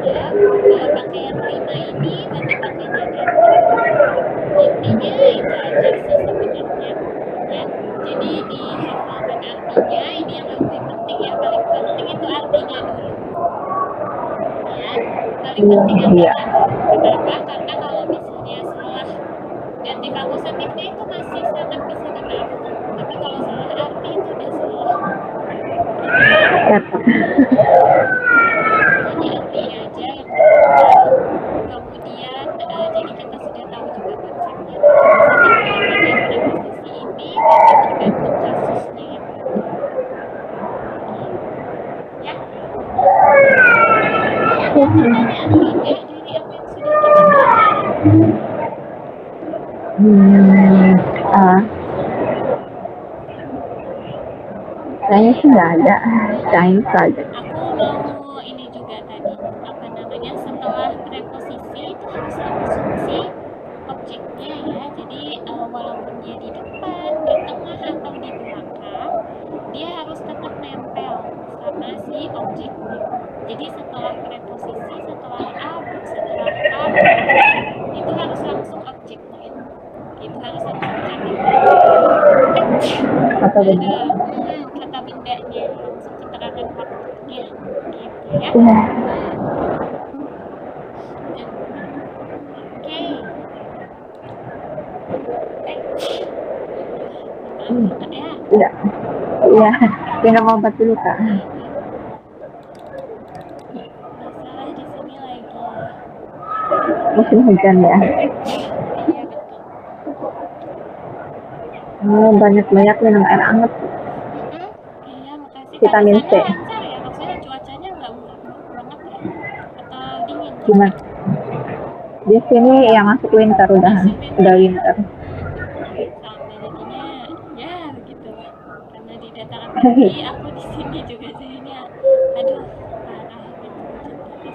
[SPEAKER 2] ya. Kalau pakai yang 5 ini nanti pakainya datif. Intinya itu aja sih sebenarnya ya. Jadi dihafalkan artinya ini yang lebih penting ya, paling penting itu artinya dulu. Ya, paling penting
[SPEAKER 1] Iya.
[SPEAKER 2] artinya dulu. Kenapa? Karena kalau misalnya salah ganti kausatifnya itu masih sangat bisa dimaafkan. Tapi kalau salah arti itu udah salah. Jadi artinya aja yang dipakai. Kemudian jadi kita sudah tahu juga konsepnya. Bisa digunakan yang preposisi ini, tapi tergantung kasusnya yang ada. Ya. Ada pertanyaan enggak dari apa yang sudah kita pelajari?
[SPEAKER 1] Ah, kayaknya sih nggak ada. Sains saja.
[SPEAKER 2] Aku mau ini juga tadi, apa namanya, setelah preposisi itu harus langsung si objeknya ya. Jadi walaupun dia di depan, di tengah atau di belakang, dia harus tetap nempel sama si objeknya. Jadi setelah preposisi, setelah itu harus langsung objeknya. Itu harus langsung
[SPEAKER 1] Atau benda.
[SPEAKER 2] kata bendanya, langsung keterangan waktunya gitu ya.
[SPEAKER 1] Iya.
[SPEAKER 2] Oke. Ya.
[SPEAKER 1] Iya. Iya. Minum obat dulu kak.
[SPEAKER 2] Masalah di sini lagi.
[SPEAKER 1] Musim hujan ya.
[SPEAKER 2] Iya betul.
[SPEAKER 1] Banyak minum air hangat.
[SPEAKER 2] Iya makasih.
[SPEAKER 1] Vitamin
[SPEAKER 2] Di
[SPEAKER 1] C.
[SPEAKER 2] sana lancar ya, maksudnya cuacanya nggak buruk banget ya, atau dingin?
[SPEAKER 1] Gimana? Di sini yang masuk winter udah winter.
[SPEAKER 2] Sama jadinya ya begitu lah. Karena di dataran tinggi, aku di sini juga jadinya aduh parah gitu hujan terus.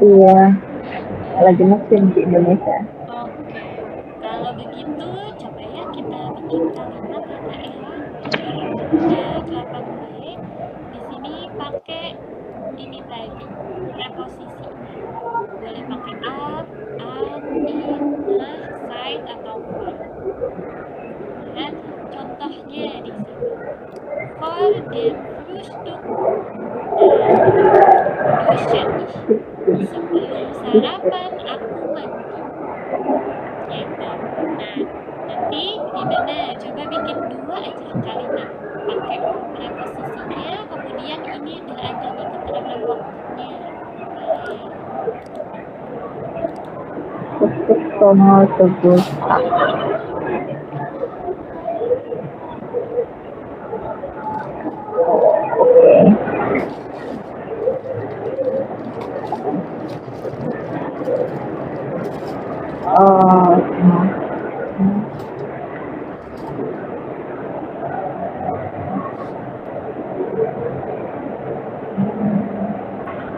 [SPEAKER 1] Iya. Lagi musim di Indonesia.
[SPEAKER 2] Oke, kalau begitu coba ya kita bikin kalimat ya Kak ya. Udah 8 menit. Di sini pakai ini tadi, preposisinya. Boleh pakai up, an, in, nah, side atau for. Nah, contohnya di sini. For dem Frühstück. Sebelum sarapan aku mandi. Gitu. Nah, nanti gimana? Coba bikin 2 aja kalimat. Pakai preposisinya, kemudian ini udah ada nih keterangan waktunya.
[SPEAKER 1] Untuk tomal terbus.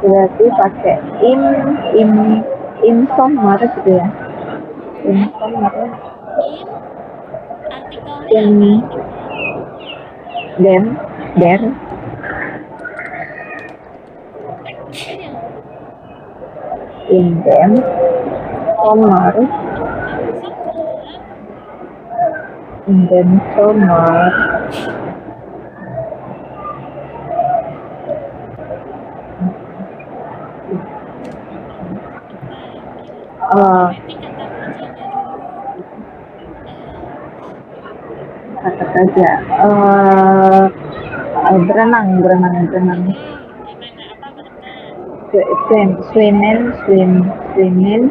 [SPEAKER 1] Berarti pakai in summer gitu ya. In summer.
[SPEAKER 2] Artikelnya
[SPEAKER 1] In
[SPEAKER 2] apa?
[SPEAKER 1] them there in them summer in them summer kata saja berenang
[SPEAKER 2] Gimana apa berenang?
[SPEAKER 1] swimming
[SPEAKER 2] Swimming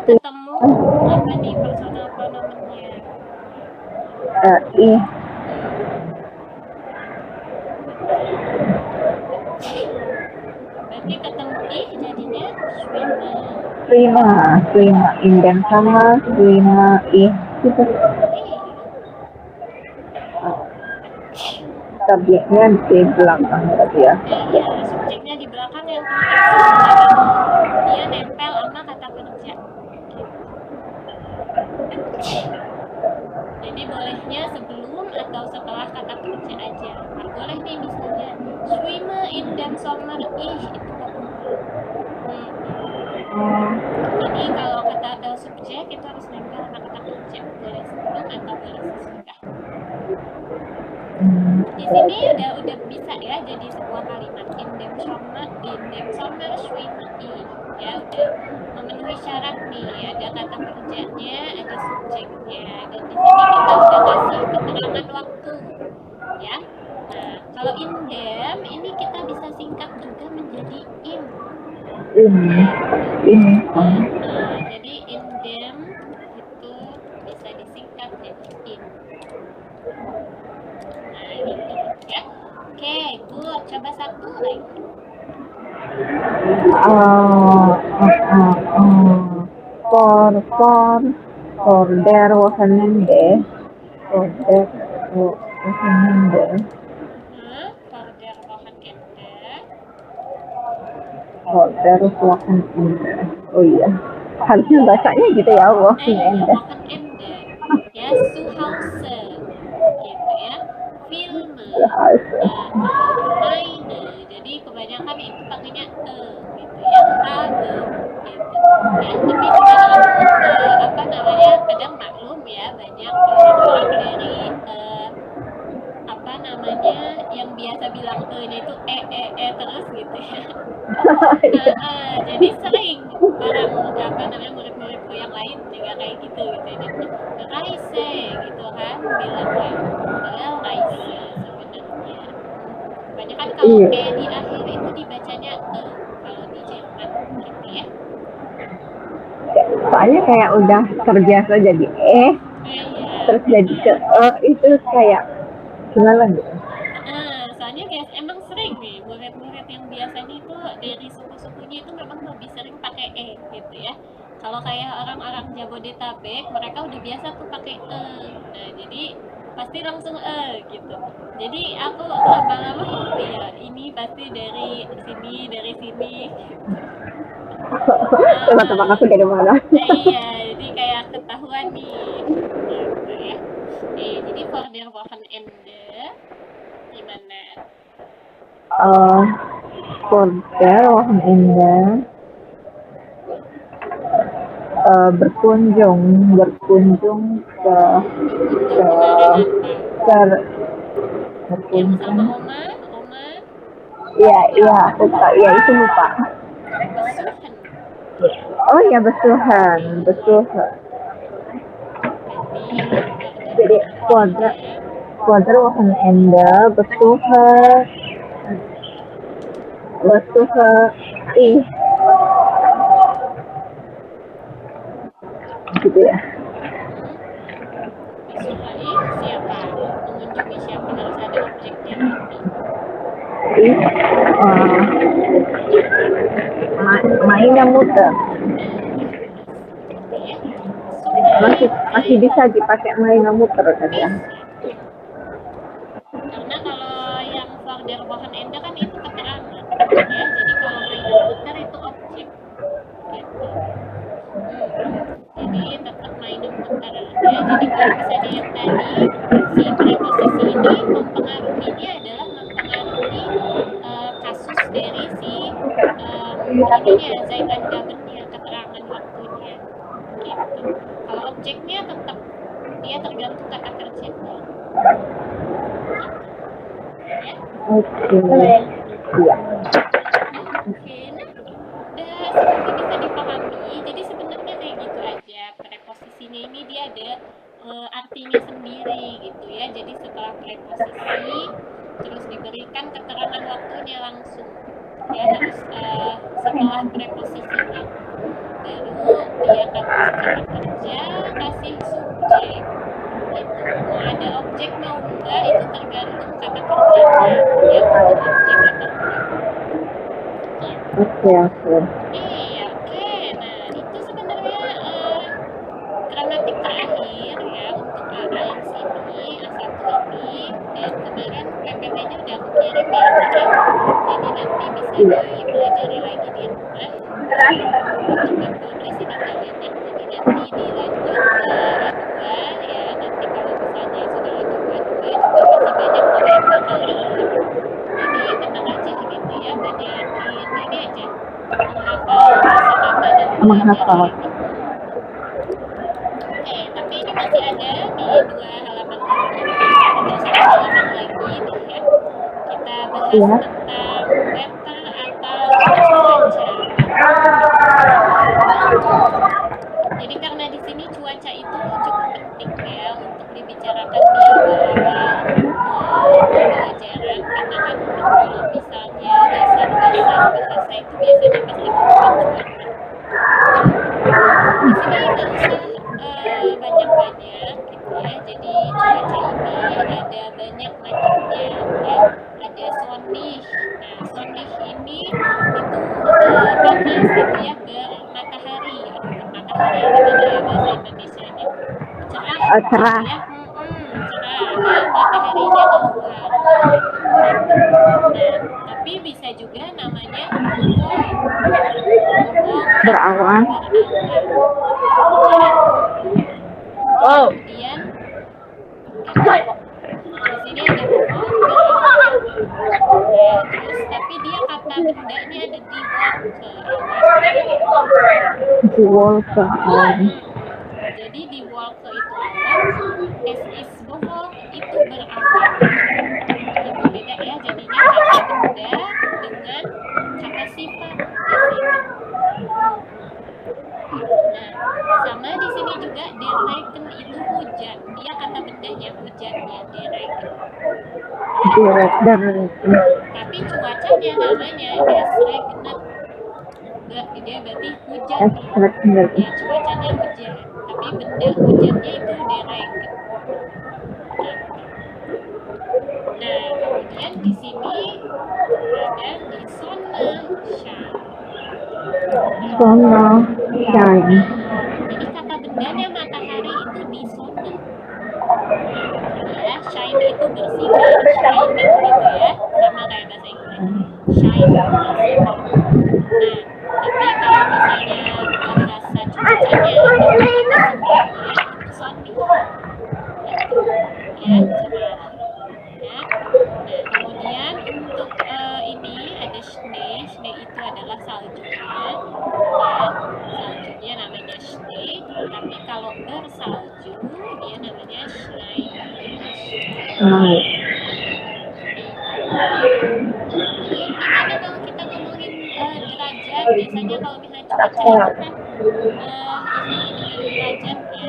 [SPEAKER 2] ketemu apa nih personal pronomennya?
[SPEAKER 1] Ih.
[SPEAKER 2] Berarti ketemu ih jadinya
[SPEAKER 1] Swimmer in sama swimmer ih gitu. Subjeknya di belakang tadi ya.
[SPEAKER 2] Iya, subjeknya di belakang yang dia nempel sama kata kerja. Jadi bolehnya sebelum atau setelah kata kerja aja. Nggak boleh nih misalnya swimmer in dan summer ih itu nggak boleh. Jadi Jadi kalau kata subjek itu harus nempel sama kata kerja, boleh sebelum atau boleh sesudah. Di sini udah bisa ya jadi sebuah kalimat in dem sommer schwimmen die, ya udah memenuhi syarat nih, ada kata kerjanya, ada subjeknya, dan di sini kita udah kasih keterangan waktu ya. Nah, kalau in dem ini kita bisa singkat juga menjadi in. Jadi in dem itu bisa disingkat jadi in. Nah, gitu ya. Oke, good. Coba satu lagi.
[SPEAKER 1] For der Wochenende.
[SPEAKER 2] For der Wochenende.
[SPEAKER 1] For der Wochenende. Oh iya. Harusnya bacanya gitu ya, Wochenende.
[SPEAKER 2] Wochenende. Ya, zu Hause. Gitu ya. Filme. Meine. Jadi kebanyakan itu pakainya gitu ya. Habe. Gitu. Ya, tapi dengan itu kadang maklum ya, banyak orang-orang dari yang biasa bilang nya itu terus gitu ya. Jadi sering orang murid-muridku yang lain juga kayak gitu jadi Reise gitu kan bilangnya, padahal Reise sebenarnya banyak kan kalau di akhir itu dibacanya kalau di Jerman gitu ya.
[SPEAKER 1] Soalnya kayak udah terbiasa jadi terus jadi ke itu kayak gimana gitu.
[SPEAKER 2] Soalnya kayak emang sering nih murid-murid yang biasanya itu dari suku-sukunya itu memang lebih sering pakai gitu ya. Kalau kayak orang-orang Jabodetabek mereka udah biasa tuh pakai nah jadi pasti langsung gitu. Jadi aku lama-lama ya ini pasti dari sini
[SPEAKER 1] Tebak-tebak aku dari mana?
[SPEAKER 2] Iya, jadi kayak ketahuan nih gitu ya. Jadi for der Wochenende gimana?
[SPEAKER 1] For der Wochenende berkunjung ke
[SPEAKER 2] yang sama Oma
[SPEAKER 1] iya aku tahu ya, itu lupa. Oh ya, besuhan. Jadi for der Wochenende besuhan gitu ya.
[SPEAKER 2] Siapa? Mengunjungi siapa? Harus ada objeknya nanti.
[SPEAKER 1] Mainnya muter. Masih bisa dipakai mainnya muter kan ya?
[SPEAKER 2] Karena kalau yang for der Wochenende kan itu keterangan ya. Jadi kalau mainnya muter itu objek gitu. Jadi tetap mainnya muter ya. Jadi kalau misalnya yang tadi si preposisi ini mempengaruhinya adalah mempengaruhi kasus dari si ininya Zeitangabennya, keterangan waktunya gitu. Kalau objeknya tetap dia tergantung kata kerjanya. Ya.
[SPEAKER 1] Oke. Iya.
[SPEAKER 2] Oke, nah semoga bisa dipahami. Jadi sebenarnya kayak gitu aja. Preposisinya ini dia ada artinya sendiri gitu ya. Jadi setelah preposisi terus diberikan keterangan waktunya langsung. Ya harus setelah preposisinya. Baru dia kasih kerja, kasih subjek. Gitu. Mau ada objek mau enggak itu tergantung kata kerjanya. Ya untuk objek atau enggak.
[SPEAKER 1] Oke.
[SPEAKER 2] Iya, oke. Nah, itu sebenarnya gramatik terakhir ya untuk AIS ini, A1 ini. Dan kemarin PPT-nya udah aku kirim ya, jadi nanti bisa dipelajari lagi di rumah. Untuk listening kalian ya. Jadi nanti dilanjut ke A2 ya. Nanti kalau misalnya sudah lanjut ke A2 juga masih banyak kok yang bakal diulang. Jadi tenang aja gitu ya, banyakin ini aja menghafal kosakata dan
[SPEAKER 1] menghafal.
[SPEAKER 2] masih ada di 2 halaman lagi atau 1 halaman lagi nih ya. Kita bahas
[SPEAKER 1] Iya.
[SPEAKER 2] tentang weather atau cuaca. Jadi karena di sini cuaca itu cukup penting ya untuk dibicarakan di awal-awal pembelajaran, karena kan kalau misalnya dasar-dasar bahasa itu biasanya pasti ngomongin cuaca. Di sini nggak usah banyak-banyak gitu ya. Jadi cuaca ini ada banyak macamnya ya. Ada sonnih. Nah, sonnih ini itu panas gitu ya, bermatahari. Matahari gimana ya bahasa Indonesianya? Cerah.
[SPEAKER 1] Cerah.
[SPEAKER 2] Ya, cerah ya, mataharinya keluar. Nah, tapi bisa juga namanya bohong.
[SPEAKER 1] Berawan.
[SPEAKER 2] Oh. Kemudian di sini ada bohong berawan. Ya, terus tapi dia kata bendanya ada di
[SPEAKER 1] Wolke awan.
[SPEAKER 2] Jadi di wolke itu awan, es is bohong itu berawan. Itu beda ya, jadinya kata benda dengan kata sifat di sini. Nah, sama di sini juga derreken itu hujan. Dia kata bendanya hujannya derreken. Tapi cuacanya namanya esregnet. Dia berarti hujan nih. Ya, cuacanya hujan. Tapi benda hujannya itu derreken. Nah, kemudian di sini ada di
[SPEAKER 1] Shine.
[SPEAKER 2] Jadi kata bendanya matahari itu di sana. Ya, shine itu bersinar, shining gitu ya, sama kayak bahasa Inggris. Shine bersinar. Nah, tapi kalau misalnya bahasa cuacanya itu sunny. Gitu. Ya, cerah. Ya. Nah, kemudian untuk ini ada Schnee. Schnee itu adalah saljunya. Ya, saljunya namanya Schnee. Tapi kalau bersalju dia namanya Schnee. Gimana kalau kita ngomongin derajat? Biasanya kalau misalnya cuaca itu kan ini dengan derajatnya.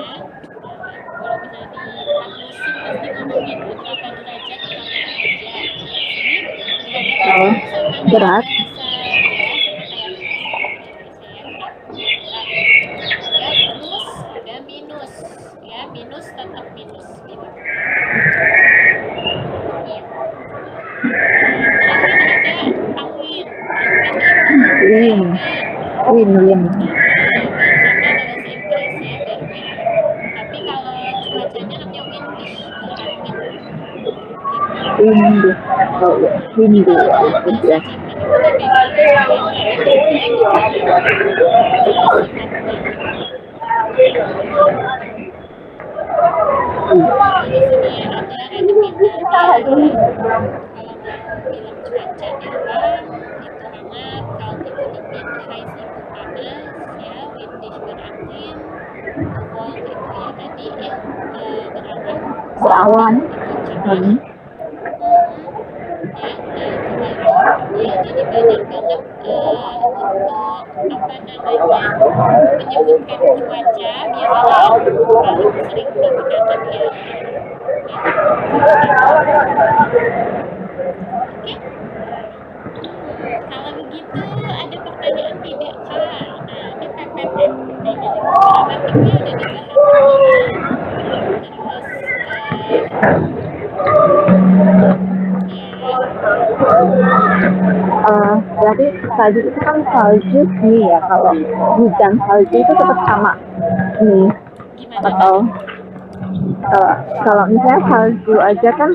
[SPEAKER 2] Kalau misalnya di empat musim pasti ngomongin berapa derajat berapa derajat. Sini derajat itu sama kayak
[SPEAKER 1] Berat.
[SPEAKER 2] bahasa ya, sama kayak bahasa Indonesia ya. Ada plus, ada minus. Ya, minus tetap minus gitu. Terakhir ada angin. Angin itu
[SPEAKER 1] Win.
[SPEAKER 2] sama bahasa Inggris ya, berwind. Tapi kalau cuacanya namanya windish, berangin.
[SPEAKER 1] Windy. Oh ya, windy.
[SPEAKER 2] Kalau bahasa Jerman itu di sini ada redeminan. Kalau mau bilang cuaca Jerman itu hangat, kalau itu dingin, heiß itu panas, ya, windish berangin, cold itu ya tadi
[SPEAKER 1] Berawan.
[SPEAKER 2] itu cerah. Ya, jadi banyak banget untuk menyebutkan cuaca biasanya paling sering digunakan ya. Oke. Kalau begitu ada pertanyaan tidak Kak? Nah, ini PPT. Gramatiknya udah dibahas
[SPEAKER 1] Berarti salju itu kan salju nih ya, kalau hujan salju itu tetap sama nih. Atau kalau misalnya salju aja kan,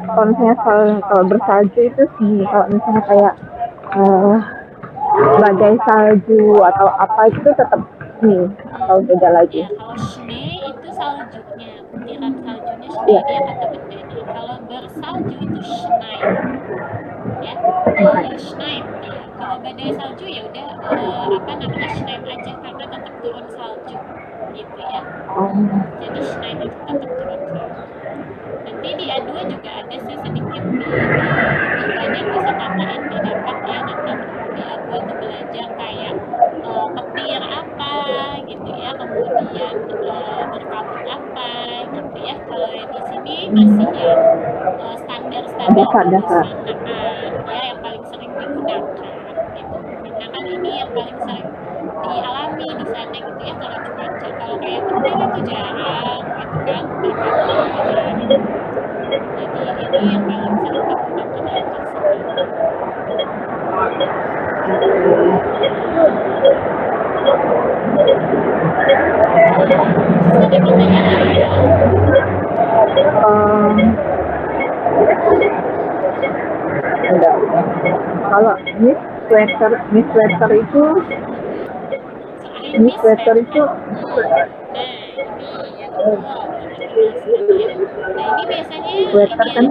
[SPEAKER 1] kalau misalnya kalau bersalju itu sih, kalau misalnya kayak badai salju atau apa itu tetap nih, atau beda lagi.
[SPEAKER 2] Ya, kalau Schnee itu saljunya, butiran saljunya Schnee, dia kata bendanya. Kalau bersalju itu Schnee. Ya, Schnee. Ya. badai salju ya udah apa namanya Schneid aja karena tetap turun salju gitu ya. Jadi Schneid itu tetap turun salju. Nanti di A2 juga ada sih sedikit lebih banyak kosakata yang didapat ya. Nanti di A2 tuh belajar kayak petir apa gitu ya, kemudian berkabut apa gitu ya. Kalau yang di sini masih yang standar-standar
[SPEAKER 1] Dasar-dasar.
[SPEAKER 2] ya yang paling sering digunakan gitu. Karena kan ini yang paling sering dialami di sana gitu ya kalau cuaca. Kalau kayak petir itu jarang gitu kan, berkabut itu jarang. Jadi ini yang paling sering digunakan aja sih. Ada pertanyaan ya?
[SPEAKER 1] Enggak. Kalau Miss Sweater itu
[SPEAKER 2] Soalnya Miss Sweater itu nah ini biasanya
[SPEAKER 1] sweater kan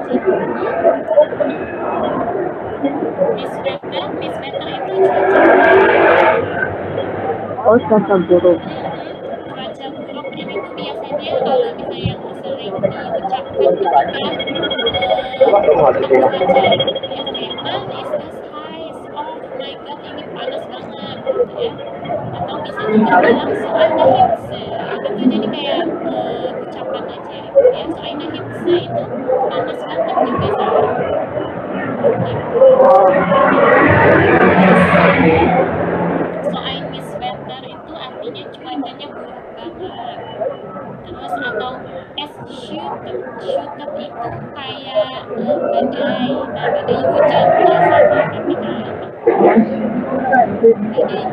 [SPEAKER 2] Miss Sweater itu
[SPEAKER 1] cuaca buruk.
[SPEAKER 2] cuaca buruk ini tuh biasanya kalau misalnya yang sering diucapkan ketika cuaca yang memang is this high, oh my god ini panas banget gitu ya, atau bisa juga bilang soalnya hitse itu tuh jadi kayak ucapan aja gitu ya, soalnya hitse itu panas banget juga sih gitu. Soal Miss Weather itu artinya cuacanya buruk banget. Terus atau es shooter itu kayak badai. Nah badai hujan biasanya tapi kalau badai hujan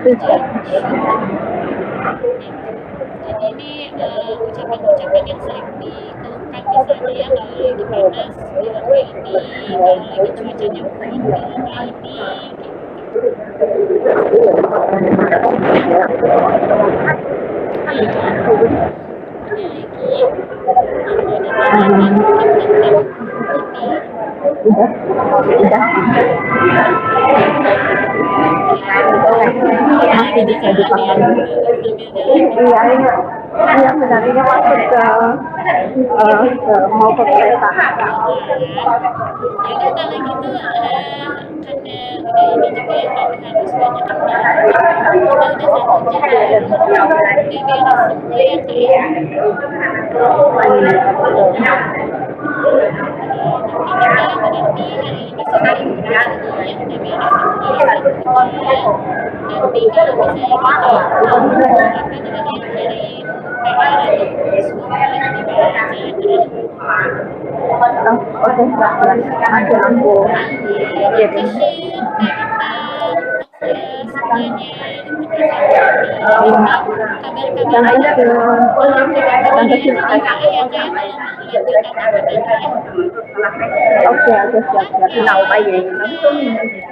[SPEAKER 2] shooter gitu. Jadi ini ucapan-ucapan yang sering dikeluhkan misalnya ya kalau lagi panas bilangnya ini, kalau lagi cuacanya buruk bilangnya ini gitu.
[SPEAKER 1] Masih bisa dipakai. Iya benar, ini masuk ke mau ke kereta.
[SPEAKER 2] Ya udah kalau gitu karena udah ini juga ya kami harus banyak aktivitas, kita udah 1 jam udah beres semua ya kak ya. Nanti hari ini sudah ya udah beres semua 1 jam. Nanti kalau misalnya kita apa namanya kirim PR atau semua boleh dibaca terus.
[SPEAKER 1] Oke, nanti aku
[SPEAKER 2] Iya, thank you share Kak Rita untuk semuanya untuk acara ini. Kabar-kabar aja di WA ya Kak ya kalau mau lanjut apa-apa ya.
[SPEAKER 1] Oke, siap.